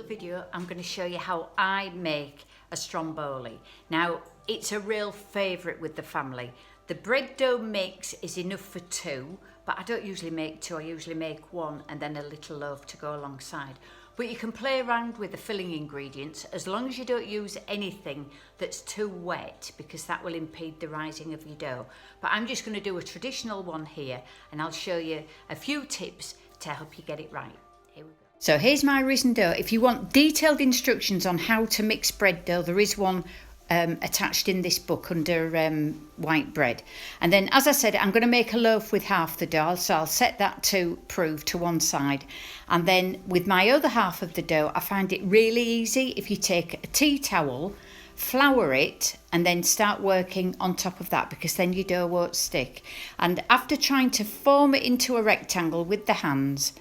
video I'm going to show you how I make a stromboli. Now it's a real favourite with the family. The bread dough mix is enough for two, but I don't usually make two, I usually make one and then a little loaf to go alongside. But you can play around with the filling ingredients as long as you don't use anything that's too wet, because that will impede the rising of your dough. But I'm just going to do a traditional one here and I'll show you a few tips to help you get it right. Here we go. So here's my risen dough. If you want detailed instructions on how to mix bread dough, there is one attached in this book under white bread. And then, as I said, I'm going to make a loaf with half the dough, so I'll set that to prove to one side. And then with my other half of the dough, I find it really easy if you take a tea towel, flour it, and then start working on top of that, because then your dough won't stick. And after trying to form it into a rectangle with the hands,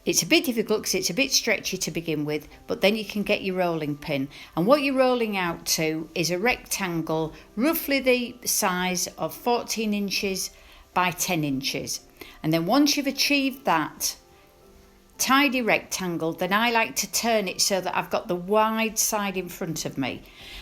it's a bit difficult because it's a bit stretchy to begin with, but then you can get your rolling pin. And what you're rolling out to is a rectangle, roughly the size of 14 inches by 10 inches. And then once you've achieved that tidy rectangle, then I like to turn it so that I've got the wide side in front of me.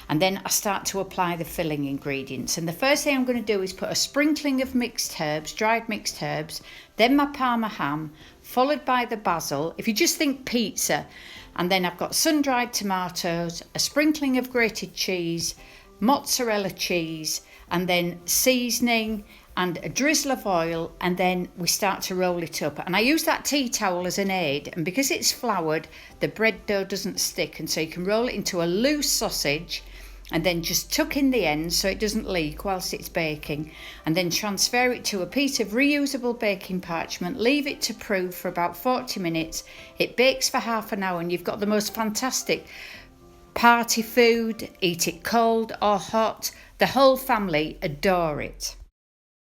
And then I start to apply the filling ingredients. And the first thing I'm going to do is put a sprinkling of mixed herbs, dried mixed herbs, then my Parma ham, followed by the basil. If you just think pizza, and then I've got sun-dried tomatoes, a sprinkling of grated cheese, mozzarella cheese, and then seasoning and a drizzle of oil, and then we start to roll it up. And I use that tea towel as an aid, and because it's floured, the bread dough doesn't stick, and so you can roll it into a loose sausage and then just tuck in the ends so it doesn't leak whilst it's baking, and then transfer it to a piece of reusable baking parchment, leave it to prove for about 40 minutes. It bakes for half an hour and you've got the most fantastic party food. Eat it cold or hot. The whole family adore it.